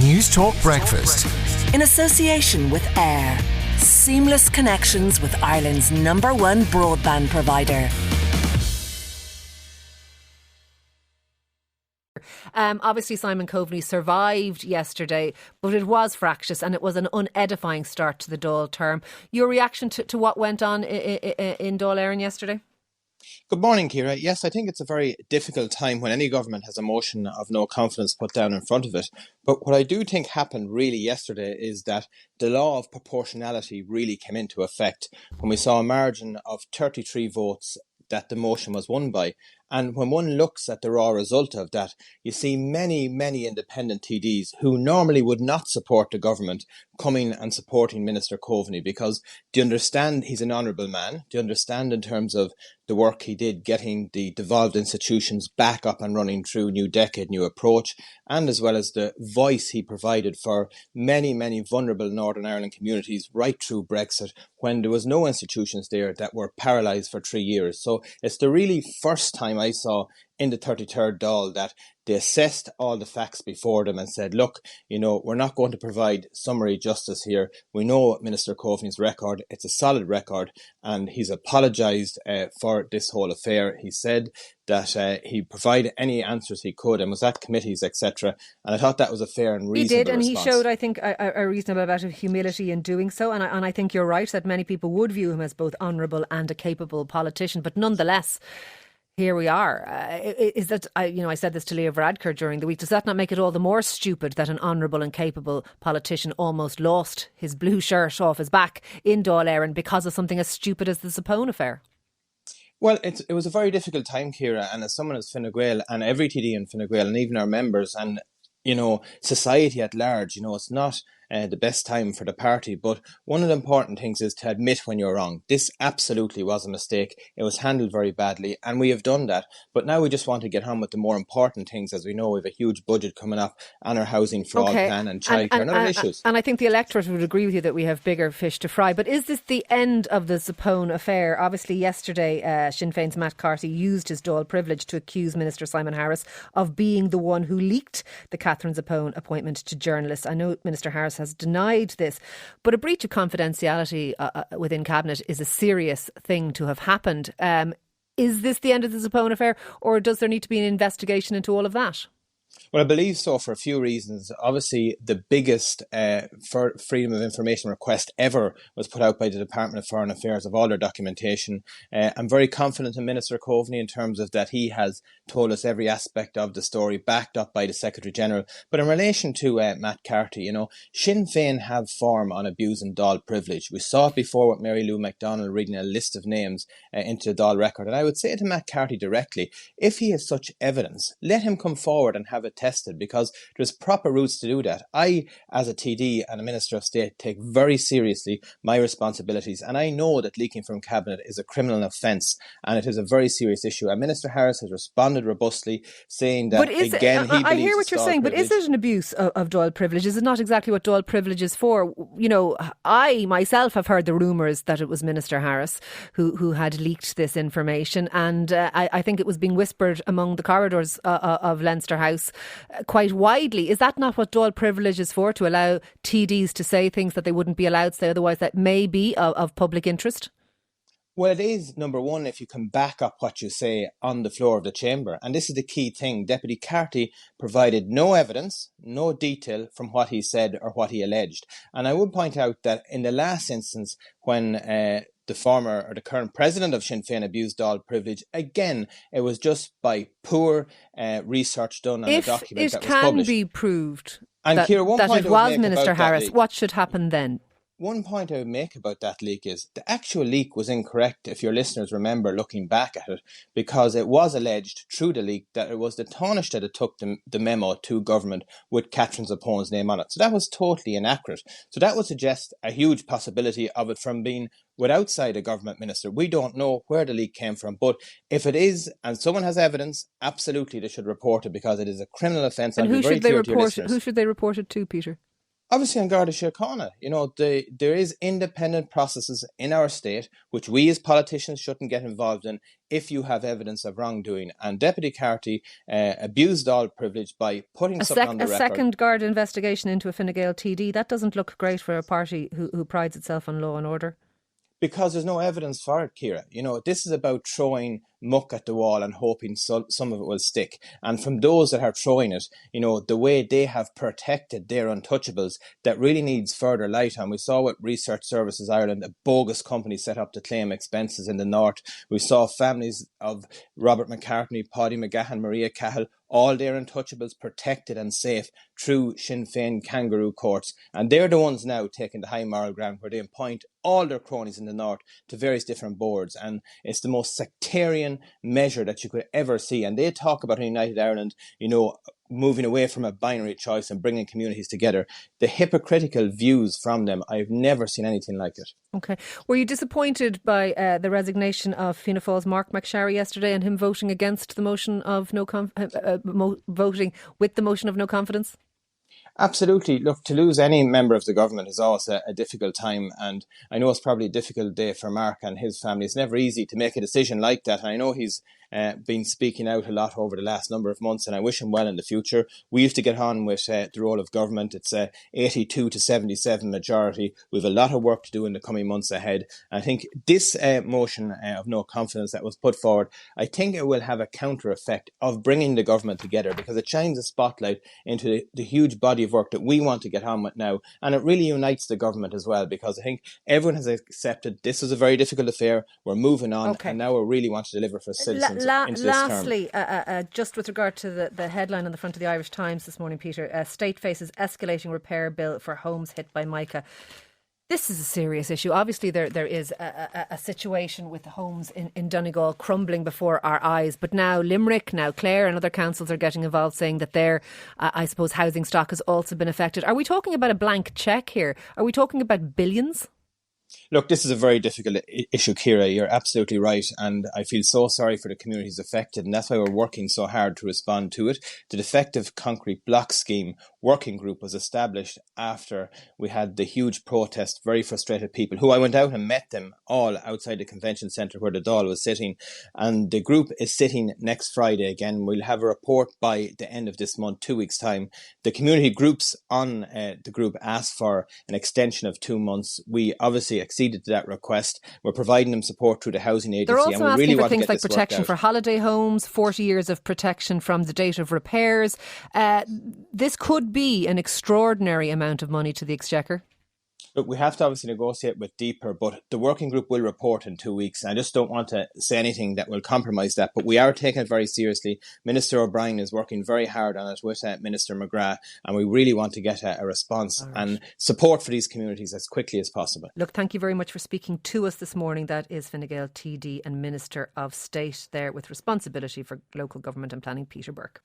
News Talk Breakfast. In association with AIR. Seamless connections with Ireland's #1 broadband provider. Obviously, Simon Coveney survived yesterday, but it was fractious and it was an unedifying start to the Dáil term. Your reaction to what went on in Dáil Éireann yesterday? Good morning, Ciara. Yes, I think it's a very difficult time when any government has a motion of no confidence put down in front of it. But what I do think happened really yesterday is that the law of proportionality really came into effect when we saw a margin of 33 votes that the motion was won by. And when one looks at the raw result of that, you see many, many independent TDs who normally would not support the government coming and supporting Minister Coveney, because they understand he's an honourable man. They understand in terms of the work he did getting the devolved institutions back up and running through New Decade, New Approach, and as well as the voice he provided for many, many vulnerable Northern Ireland communities right through Brexit, when there was no institutions there that were paralysed for 3 years. So it's the really first time I saw in the 33rd Dáil that they assessed all the facts before them and said, look, we're not going to provide summary justice here. We know Minister Coveney's record. It's a solid record, and he's apologised for this whole affair. He said that he provided any answers he could and was at committees, etc. And I thought that was a fair and reasonable response. He did, and he showed, I think, a reasonable amount of humility in doing so. And I think you're right that many people would view him as both honourable and a capable politician. But nonetheless, here we are. Is that, I said this to Leo Varadkar during the week, does that not make it all the more stupid that an honourable and capable politician almost lost his blue shirt off his back in Dáil Éireann because of something as stupid as the Sapone affair? Well, it was a very difficult time, Ciara, and as someone as Fine Gael and every TD in Fine Gael and even our members and society at large, it's not the best time for the party. But one of the important things is to admit when you're wrong. This absolutely was a mistake. It was handled very badly, and we have done that. But now we just want to get on with the more important things. As we know, we have a huge budget coming up and our housing for all plan and childcare and other issues. And I think the electorate would agree with you that we have bigger fish to fry. But is this the end of the Sapone affair? Obviously, yesterday, Sinn Féin's Matt Carthy used his Dáil privilege to accuse Minister Simon Harris of being the one who leaked the Catherine Sapone appointment to journalists. I know Minister Harris has denied this, but a breach of confidentiality within Cabinet is a serious thing to have happened. Is this the end of the Sapone affair, or does there need to be an investigation into all of that? Well, I believe so for a few reasons. Obviously, the biggest freedom of information request ever was put out by the Department of Foreign Affairs of all their documentation. I'm very confident in Minister Coveney in terms of that he has told us every aspect of the story, backed up by the Secretary-General. But in relation to Matt Carthy, Sinn Féin have form on abusing Dáil privilege. We saw it before with Mary Lou McDonald reading a list of names into the Dáil record. And I would say to Matt Carthy directly, if he has such evidence, let him come forward and have it tested, because there's proper routes to do that. I, as a TD and a Minister of State, take very seriously my responsibilities, and I know that leaking from Cabinet is a criminal offence and it is a very serious issue. And Minister Harris has responded robustly, saying that I hear what you're saying, but is it an abuse of Dáil privilege? Is it not exactly what Dáil privilege is for? I myself have heard the rumours that it was Minister Harris who had leaked this information, and I think it was being whispered among the corridors of Leinster House quite widely. Is that not what Dáil privilege is for, to allow TDs to say things that they wouldn't be allowed to say otherwise, that may be of public interest? Well, it is, number one, if you can back up what you say on the floor of the chamber. And this is the key thing. Deputy Carthy provided no evidence, no detail from what he said or what he alleged. And I would point out that in the last instance, when the former or the current president of Sinn Féin abused Dáil privilege, again, it was just by poor research done on a document that was published. If it can be proved and that, Ciara, it was Minister Harris, what should happen then? One point I would make about that leak is the actual leak was incorrect, if your listeners remember looking back at it, because it was alleged through the leak that it was the Taoiseach that took the memo to government with Catherine Sapone's name on it. So that was totally inaccurate. So that would suggest a huge possibility of it from being with outside a government minister. We don't know where the leak came from, but if it is and someone has evidence, absolutely they should report it, because it is a criminal offence. And who should they report it to, Peter? Obviously, on Garda Síochána, there is independent processes in our state which we as politicians shouldn't get involved in if you have evidence of wrongdoing. And Deputy Carty abused all privilege by putting something on the record. A second Garda investigation into a Fine Gael TD, that doesn't look great for a party who prides itself on law and order. Because there's no evidence for it, Ciara. This is about throwing muck at the wall and hoping some of it will stick. And from those that are throwing it, the way they have protected their untouchables, that really needs further light on. We saw with Research Services Ireland, a bogus company set up to claim expenses in the north. We saw families of Robert McCartney, Paddy McGahan, Maria Cahill, all their untouchables protected and safe through Sinn Féin kangaroo courts. And they're the ones now taking the high moral ground where they appoint all their cronies in the north to various different boards. And it's the most sectarian measure that you could ever see. And they talk about in United Ireland, moving away from a binary choice and bringing communities together. The hypocritical views from them, I've never seen anything like it. Okay. Were you disappointed by the resignation of Fianna Fáil's Mark McSharry yesterday and him voting against the motion of voting with the motion of no confidence? Absolutely. Look, to lose any member of the government is always a difficult time. And I know it's probably a difficult day for Mark and his family. It's never easy to make a decision like that. And I know he's been speaking out a lot over the last number of months, and I wish him well in the future. We have to get on with the role of government. It's a 82 to 77 majority. We have a lot of work to do in the coming months ahead. I think this motion of no confidence that was put forward, I think it will have a counter effect of bringing the government together, because it shines a spotlight into the huge body of work that we want to get on with now. And it really unites the government as well, because I think everyone has accepted this is a very difficult affair. We're moving on, and now we really want to deliver for citizens. Lastly, just with regard to the headline on the front of the Irish Times this morning, Peter, state faces escalating repair bill for homes hit by mica. This is a serious issue. Obviously, there is a situation with the homes in Donegal crumbling before our eyes. But now Limerick, now Clare and other councils are getting involved, saying that their, I suppose, housing stock has also been affected. Are we talking about a blank cheque here? Are we talking about billions? Look, this is a very difficult issue, Ciara. You're absolutely right. And I feel so sorry for the communities affected. And that's why we're working so hard to respond to it. The Defective Concrete Block Scheme working group was established after we had the huge protest, very frustrated people who I went out and met them all outside the convention centre where the Dáil was sitting. And the group is sitting next Friday again. We'll have a report by the end of this month, 2 weeks' time. The community groups on the group asked for an extension of 2 months. We obviously acceded to that request. We're providing them support through the housing agency. They're also and we asking really for want things to get like this protection worked for out. holiday homes, 40 years of protection from the date of repairs. This could be an extraordinary amount of money to the Exchequer. Look, we have to obviously negotiate with DEEPR, but the working group will report in 2 weeks. I just don't want to say anything that will compromise that, but we are taking it very seriously. Minister O'Brien is working very hard on it with Minister McGrath, and we really want to get a response and support for these communities as quickly as possible. Look, thank you very much for speaking to us this morning. That is Fine Gael TD and Minister of State there with responsibility for local government and planning, Peter Burke.